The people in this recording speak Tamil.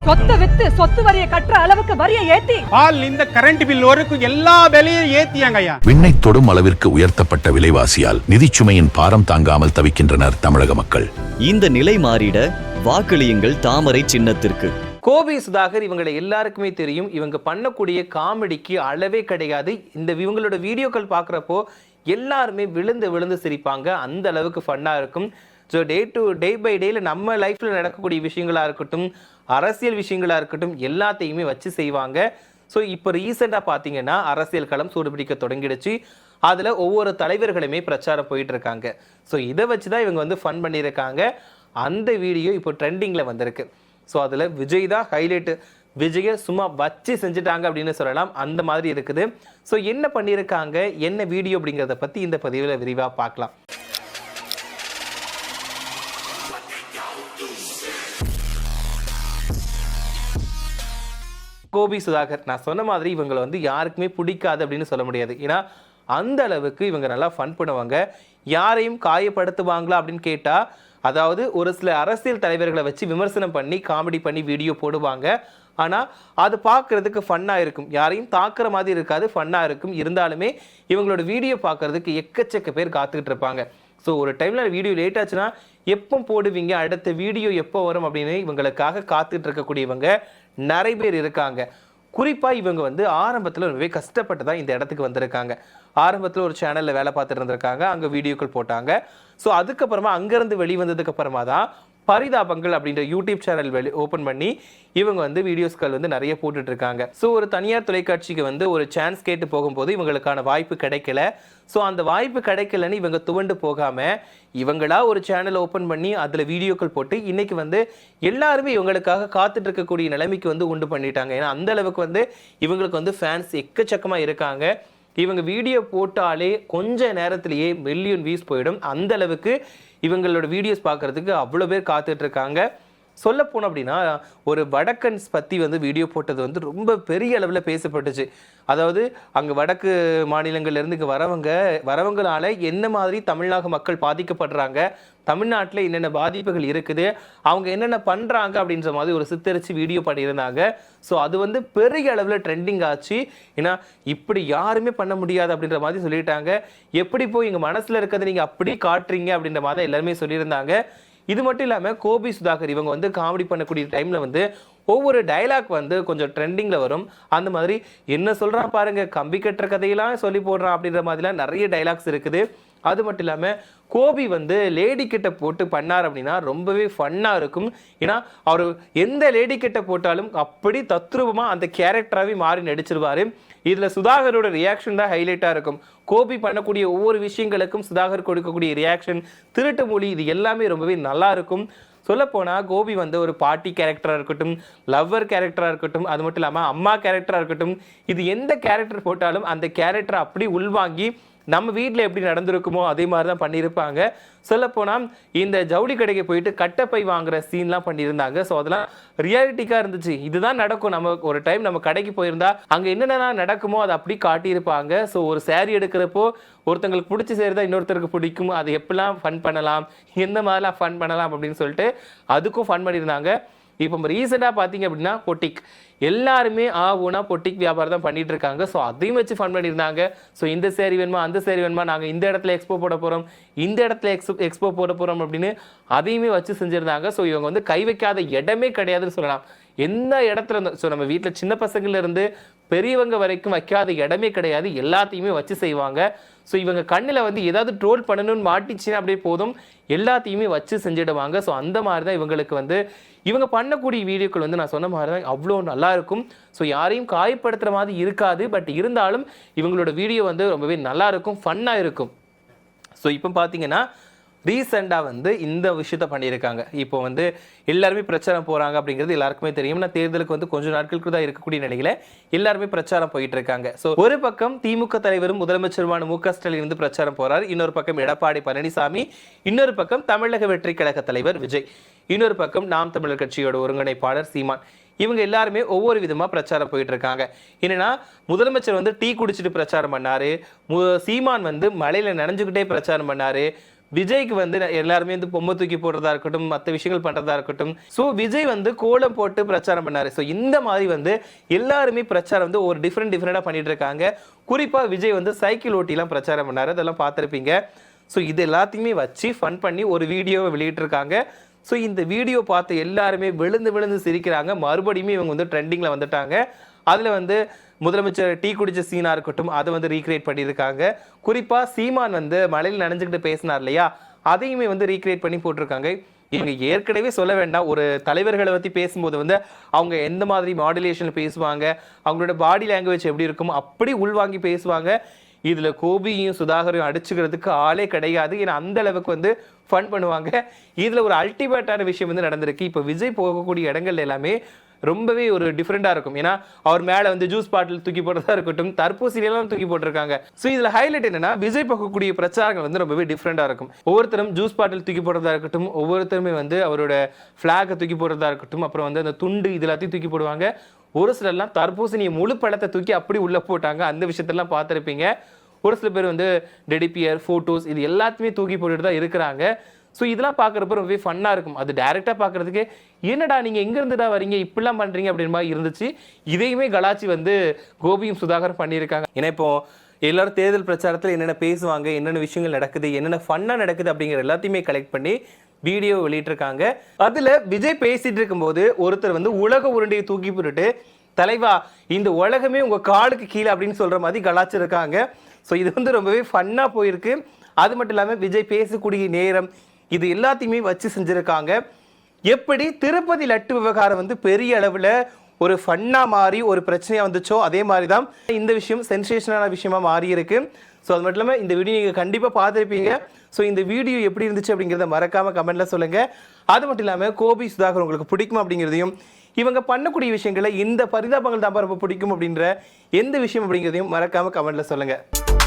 சொத்தை வித்து சொத்து வரியை கட்டுற அளவுக்கு வரியை ஏத்தி பால் இந்த கரண்ட் பில் வரைக்கும் எல்லா விலையும் ஏத்தியாங்கய்யா. விண்ணை தொடும் அளவிற்கு உயர்த்தப்பட்ட விலைவாசியால் நிதிச்சுமையின் பாரம் தாங்காமல் தவிக்கின்றனர் தமிழக மக்கள். இந்த நிலை மாறிட வாக்களியுங்கள் தாமரை சின்னத்திற்கு. கோபி சுதாகர் இவங்களை எல்லாருக்குமே தெரியும். இவங்க பண்ணக்கூடிய காமெடிக்கு அளவே கிடையாது. இவங்களோட வீடியோக்கள் பார்க்குறப்போ எல்லாருமே விழுந்து விழுந்து சிரிப்பாங்க. அந்த அளவுக்கு ஃபன்னாக இருக்கும். ஸோ டே பை டேயில் நம்ம லைஃப்பில் நடக்கக்கூடிய விஷயங்களாக இருக்கட்டும், அரசியல் விஷயங்களாக இருக்கட்டும், எல்லாத்தையுமே வச்சு செய்வாங்க. ஸோ இப்போ ரீசெண்டாக பார்த்தீங்கன்னா அரசியல் களம் சூடுபிடிக்க தொடங்கிடுச்சு. அதில் ஒவ்வொரு தலைவர்களுமே பிரச்சாரம் போயிட்டு இருக்காங்க. ஸோ இதை வச்சு தான் இவங்க வந்து ஃபன் பண்ணியிருக்காங்க. அந்த வீடியோ இப்போ ட்ரெண்டிங்கில் வந்திருக்கு. ஸோ அதில் விஜய் தான் ஹைலைட்டு. விஜயை சும்மா வச்சு செஞ்சுட்டாங்க அப்படின்னு சொல்லலாம். அந்த மாதிரி இருக்குது. ஸோ என்ன பண்ணியிருக்காங்க, என்ன வீடியோ அப்படிங்கிறத பற்றி இந்த பதிவில் விரிவாக பார்க்கலாம். கோபி சுதாகர், நான் சொன்ன மாதிரி இவங்களை வந்து யாருக்குமே பிடிக்காது அப்படின்னு சொல்ல முடியாது. ஏன்னா அந்த அளவுக்கு இவங்க நல்லா ஃபன் பண்ணுவாங்க. யாரையும் காயப்படுத்துவாங்களா அப்படின்னு கேட்டால், அதாவது ஒரு சில அரசியல் தலைவர்களை வச்சு விமர்சனம் பண்ணி காமெடி பண்ணி வீடியோ போடுவாங்க. ஆனால் அது பார்க்குறதுக்கு ஃபன்னாக இருக்கும். யாரையும் தாக்குற மாதிரி இருக்காது, ஃபன்னாக இருக்கும். இருந்தாலுமே இவங்களோட வீடியோ பார்க்குறதுக்கு எக்கச்சக்க பேர் காத்துக்கிட்டு இருப்பாங்க. ஸோ ஒரு டைமில் வீடியோ லேட் ஆச்சுன்னா எப்போ போடுவீங்க, அடுத்த வீடியோ எப்போ வரும் அப்படின்னு இவங்களுக்காக காத்துட்டு இருக்கக்கூடியவங்க நிறைய பேர் இருக்காங்க. குறிப்பாக இவங்க வந்து ஆரம்பத்தில் ரொம்பவே கஷ்டப்பட்டு தான் இந்த இடத்துக்கு வந்திருக்காங்க. ஆரம்பத்தில் ஒரு சேனலில் வேலை பார்த்துட்டு இருந்திருக்காங்க. அங்கே வீடியோக்கள் போட்டாங்க. ஸோ அதுக்கப்புறமா அங்கேருந்து வெளிவந்ததுக்கு அப்புறமா தான் பரிதாபங்கள் அப்படின்ற யூடியூப் சேனல் ஓப்பன் பண்ணி இவங்க வந்து வீடியோஸ்கள் வந்து நிறைய போட்டுட்டு இருக்காங்க. ஸோ ஒரு தனியார் தொலைக்காட்சிக்கு வந்து ஒரு சான்ஸ் கேட்டு போகும்போது இவங்களுக்கான வாய்ப்பு கிடைக்கல. ஸோ அந்த வாய்ப்பு கிடைக்கலன்னு இவங்க துவண்டு போகாமல் இவங்களா ஒரு சேனல் ஓப்பன் பண்ணி அதில் வீடியோக்கள் போட்டு இன்னைக்கு வந்து எல்லாருமே இவங்களுக்காக காத்துட்டு இருக்கக்கூடிய நிலைமைக்கு வந்து உண்டு பண்ணிட்டாங்க. ஏன்னா அந்த அளவுக்கு வந்து இவங்களுக்கு வந்து ஃபேன்ஸ் எக்கச்சக்கமாக இருக்காங்க. இவங்க வீடியோ போட்டாலே கொஞ்ச நேரத்திலேயே மில்லியன் வியூஸ் போயிடும். அந்த அளவுக்கு இவங்களோட வீடியோஸ் பார்க்குறதுக்கு அவ்வளோ பேர் காத்துட்டு இருக்காங்க. சொல்ல போனோம் அப்படின்னா ஒரு வடக்கன்ஸ் பற்றி வந்து வீடியோ போட்டது வந்து ரொம்ப பெரிய அளவில் பேசப்பட்டுச்சு. அதாவது அங்கே வடக்கு மாநிலங்கள்லேருந்து இங்கே வரவங்களால என்ன மாதிரி தமிழ்நாடு மக்கள் பாதிக்கப்படுறாங்க, தமிழ்நாட்டில் என்னென்ன பாதிப்புகள் இருக்குது, அவங்க என்னென்ன பண்ணுறாங்க அப்படின்ற மாதிரி ஒரு சித்தரித்து வீடியோ பண்ணியிருந்தாங்க. ஸோ அது வந்து பெரிய அளவில் ட்ரெண்டிங் ஆச்சு. ஏன்னா இப்படி யாருமே பண்ண முடியாது அப்படின்ற மாதிரி சொல்லிட்டாங்க. எப்படி போய் எங்கள் மனசில் இருக்கிறத நீங்கள் அப்படி காட்டுறீங்க அப்படின்ற மாதிரி எல்லாருமே சொல்லியிருந்தாங்க. இது மட்டும் இல்லாமல் கோபி சுதாகர் இவங்க வந்து காமெடி பண்ணக்கூடிய டைமில் வந்து ஒவ்வொரு டைலாக் வந்து கொஞ்சம் ட்ரெண்டிங்கில் வரும். அந்த மாதிரி என்ன சொல்கிறான் பாருங்க, கம்பி கட்டுற கதையெல்லாம் சொல்லி போடுறான் அப்படின்ற மாதிரிலாம் நிறைய டைலாக்ஸ் இருக்குது. அது மட்டும் இல்லாமல் கோபி வந்து லேடி கிட்ட போட்டு பண்ணார் அப்படின்னா ரொம்பவே ஃபன்னாக இருக்கும். ஏன்னா அவர் எந்த லேடி கிட்ட போட்டாலும் அப்படி தத்ரூபமாக அந்த கேரக்டராகவே மாறி நடிச்சிருவார். இதில் சுதாகரோட ரியாக்ஷன் தான் ஹைலைட்டாக இருக்கும். கோபி பண்ணக்கூடிய ஒவ்வொரு விஷயங்களுக்கும் சுதாகர் கொடுக்கக்கூடிய ரியாக்ஷன், திருட்டு மொழி, இது எல்லாமே ரொம்பவே நல்லா இருக்கும். சொல்லப்போனால் கோபி வந்து ஒரு பாட்டி கேரக்டராக இருக்கட்டும், லவ்வர் கேரக்டராக இருக்கட்டும், அது மட்டும் இல்லாமல் அம்மா கேரக்டராக இருக்கட்டும், இது எந்த கேரக்டர் போட்டாலும் அந்த கேரக்டரை அப்படி உள்வாங்கி நம்ம வீட்டில் எப்படி நடந்திருக்குமோ அதே மாதிரி தான் பண்ணியிருப்பாங்க. சொல்லப்போனால் இந்த ஜவுளி கடைக்கு போயிட்டு கட்டப்பை வாங்குற சீன்லாம் பண்ணியிருந்தாங்க. ஸோ அதெல்லாம் ரியாலிட்டிக்காக இருந்துச்சு. இதுதான் நடக்கும். நம்ம ஒரு டைம் நம்ம கடைக்கு போயிருந்தா அங்கே என்னென்ன நடக்குமோ அதை அப்படி காட்டியிருப்பாங்க. ஸோ ஒரு சேரீ எடுக்கிறப்போ ஒருத்தங்களுக்கு பிடிச்ச சேரீ தான் இன்னொருத்தருக்கு பிடிக்கும், அதை எப்படிலாம் ஃபன் பண்ணலாம், எந்த மாதிரிலாம் ஃபன் பண்ணலாம் அப்படின்னு சொல்லிட்டு அதுக்கும் ஃபன் பண்ணியிருந்தாங்க. இப்போ ரீசெண்டாக பார்த்தீங்க அப்படின்னா பொட்டிக், எல்லாருமே ஊனா பொட்டிக் வியாபாரம் தான் பண்ணிட்டு இருக்காங்க. ஸோ அதையும் வச்சு ஃபன் பண்ணியிருந்தாங்க. ஸோ இந்த சேரீ வேணுமா, அந்த சேரீ வேணுமா, நாங்கள் இந்த இடத்துல எக்ஸ்போ போட போகிறோம், இந்த இடத்துல எக்ஸ்போ போட போகிறோம் அப்படின்னு அதையுமே வச்சு செஞ்சுருந்தாங்க. ஸோ இவங்க வந்து கை வைக்காத இடமே கிடையாதுன்னு சொல்லலாம். எந்த இடத்துல இருந்து, ஸோ நம்ம வீட்டில் சின்ன பசங்கள்லேருந்து பெரியவங்க வரைக்கும் வைக்காத இடமே கிடையாது, எல்லாத்தையுமே வச்சு செய்வாங்க. ஸோ இவங்க கண்ணில் வந்து ஏதாவது ட்ரோல் பண்ணணும்னு மாட்டிச்சுன்னா அப்படியே போதும், எல்லாத்தையுமே வச்சு செஞ்சிடுவாங்க. ஸோ அந்த மாதிரி தான் இவங்களுக்கு வந்து இவங்க பண்ணக்கூடிய வீடியோக்கள் வந்து நான் சொன்ன மாதிரி தான் அவ்வளோ நல்லா இருக்கும். ஸோ யாரையும் காயப்படுத்துகிற மாதிரி இருக்காது. பட் இருந்தாலும் இவங்களோட வீடியோ வந்து ரொம்பவே நல்லா இருக்கும், ஃபன்னாக இருக்கும். ஸோ இப்போ பார்த்தீங்கன்னா ரீசெண்டாக வந்து இந்த விஷயத்த பண்ணியிருக்காங்க. இப்போ வந்து எல்லாருமே பிரச்சாரம் போகிறாங்க அப்படிங்கிறது எல்லாருக்குமே தெரியும். நான் தேர்தலுக்கு வந்து கொஞ்சம் நாட்களுக்கு தான் இருக்கக்கூடிய நிலையில் எல்லாருமே பிரச்சாரம் போயிட்டு இருக்காங்க. ஸோ ஒரு பக்கம் திமுக தலைவரும் முதலமைச்சருமான மு.க. ஸ்டாலின் வந்து பிரச்சாரம் போகிறார், இன்னொரு பக்கம் எடப்பாடி பழனிசாமி, இன்னொரு பக்கம் தமிழக வெற்றி கழக தலைவர் விஜய், இன்னொரு பக்கம் நாம் தமிழர் கட்சியோட ஒருங்கிணைப்பாளர் சீமான். இவங்க எல்லாருமே ஒவ்வொரு விதமாக பிரச்சாரம் போயிட்டு இருக்காங்க. என்னன்னா முதலமைச்சர் வந்து டீ குடிச்சிட்டு பிரச்சாரம் பண்ணாரு, சீமான் வந்து மழையில் நனைஞ்சுக்கிட்டே பிரச்சாரம் பண்ணாரு, விஜய்க்கு வந்து எல்லாருமே வந்து பொம்மை தூக்கி போடுறதா இருக்கட்டும், மற்ற விஷயங்கள் பண்றதா இருக்கட்டும். ஸோ விஜய் வந்து கோலம் போட்டு பிரச்சாரம் பண்ணாரு. ஸோ இந்த மாதிரி வந்து எல்லாருமே பிரச்சாரம் வந்து ஒரு டிஃப்ரெண்டா பண்ணிட்டு இருக்காங்க. குறிப்பா விஜய் வந்து சைக்கிள் ஓட்டிலாம் பிரச்சாரம் பண்ணாரு, அதெல்லாம் பார்த்துருப்பீங்க. ஸோ இது எல்லாத்தையுமே வச்சு ஃபன் பண்ணி ஒரு வீடியோவை வெளியிட்டிருக்காங்க. ஸோ இந்த வீடியோ பார்த்து எல்லாருமே விழுந்து சிரிக்கிறாங்க. மறுபடியும் இவங்க வந்து ட்ரெண்டிங்கில் வந்துட்டாங்க. அதில் வந்து முதலமைச்சர் டீ குடிச்ச சீனாக இருக்கட்டும், அதை வந்து ரீக்ரியேட் பண்ணியிருக்காங்க. குறிப்பாக சீமான் வந்து மழையில் நனைஞ்சுக்கிட்டு பேசினார் இல்லையா, அதையுமே வந்து ரீக்ரியேட் பண்ணி போட்டிருக்காங்க. இவங்க ஏற்கனவே சொல்ல வேண்டாம், ஒரு தலைவர்களை பற்றி பேசும்போது வந்து அவங்க எந்த மாதிரி மாடுலேஷனில் பேசுவாங்க, அவங்களோட பாடி லாங்குவேஜ் எப்படி இருக்கும், அப்படி உள்வாங்கி பேசுவாங்க. இதில் கோபியும் சுதாகரையும் அடிச்சுக்கிறதுக்கு ஆளே கிடையாது. ஏன்னா அந்த அளவுக்கு வந்து ஃபன் பண்ணுவாங்க. இதில் ஒரு அல்டிமேட்டான விஷயம் வந்து நடந்திருக்கு. இப்போ விஜய் போகக்கூடிய இடங்கள் எல்லாமே ரொம்பவே ஒரு டிஃப்ரெண்டாக இருக்கும். ஏன்னா அவர் மேலே வந்து ஜூஸ் பாட்டில் தூக்கி போடுறதா இருக்கட்டும், தர்பூசணியெல்லாம் தூக்கி போட்டிருக்காங்க. ஸோ இதில் ஹைலைட் என்னன்னா, விஜய் போகக்கூடிய பிரச்சாரங்கள் வந்து ரொம்பவே டிஃப்ரெண்டாக இருக்கும். ஒவ்வொருத்தரும் ஜூஸ் பாட்டில் தூக்கி போடுறதா இருக்கட்டும், ஒவ்வொருத்தருமே வந்து அவரோட ஃப்ளாகை தூக்கி போடுறதா இருக்கட்டும், அப்புறம் வந்து அந்த துண்டு இது எல்லாத்தையும் தூக்கி போடுவாங்க. ஒரு சிலர்லாம் தர்பூசணியை முழு பழத்தை தூக்கி அப்படி உள்ளே போட்டாங்க. அந்த விஷயத்தெல்லாம் பார்த்துருப்பீங்க. ஒரு சில பேர் வந்து டெடிபியர் ஃபோட்டோஸ் இது எல்லாத்தையுமே தூக்கி போட்டுட்டு தான் இருக்கிறாங்க. ஸோ இதெல்லாம் பார்க்குறப்ப ரொம்பவே ஃபன்னாக இருக்கும். அது டேரெக்டாக பார்க்குறதுக்கு என்னடா நீங்கள் எங்கேருந்துடா வரீங்க இப்படிலாம் பண்ணுறீங்க அப்படின்னு மாதிரி இருந்துச்சு. இதையுமே கலாச்சி வந்து கோபியும் சுதாகரும் பண்ணியிருக்காங்க. ஏன்னா இப்போ எல்லாரும் தேர்தல் பிரச்சாரத்தில் என்னென்ன பேசுவாங்க, என்னென்ன விஷயங்கள் நடக்குது, என்னென்ன ஃபன்னாக நடக்குது அப்படிங்கிற எல்லாத்தையுமே கலெக்ட் பண்ணி வீடியோ வெளியிட்டிருக்காங்க. அதில் விஜய் பேசிட்டு இருக்கும்போது ஒருத்தர் வந்து உலக உருண்டையை தூக்கி போட்டுட்டு, தலைவா இந்த உலகமே உங்கள் காலுக்கு கீழே அப்படின்னு சொல்கிற மாதிரி கலாச்சிருக்காங்க. ஸோ இது வந்து ரொம்பவே ஃபன்னாக போயிருக்கு. அது மட்டும் இல்லாமல் விஜய் பேசக்கூடிய நேரம் இது எல்லாத்தையுமே வச்சு செஞ்சுருக்காங்க. எப்படி திருப்பதி லட்டு விவகாரம் வந்து பெரிய அளவில் ஒரு ஃபன்னாக மாறி ஒரு பிரச்சனையாக வந்துச்சோ, அதே மாதிரி தான் இந்த விஷயம் சென்சேஷனான விஷயமா மாறி இருக்கு. ஸோ அது மட்டும் இல்லாமல் இந்த வீடியோ நீங்கள் கண்டிப்பாக பார்த்துருப்பீங்க. ஸோ இந்த வீடியோ எப்படி இருந்துச்சு அப்படிங்கிறத மறக்காமல் கமெண்ட்டில் சொல்லுங்கள். அது மட்டும் இல்லாமல் கோபி சுதாகர் உங்களுக்கு பிடிக்குமா அப்படிங்கிறதையும், இவங்க பண்ணக்கூடிய விஷயங்களை இந்த பரிதாபங்கள் தான் ரொம்ப பிடிக்கும் அப்படின்ற எந்த விஷயம் அப்படிங்கிறதையும் மறக்காமல் கமெண்ட்டில் சொல்லுங்கள்.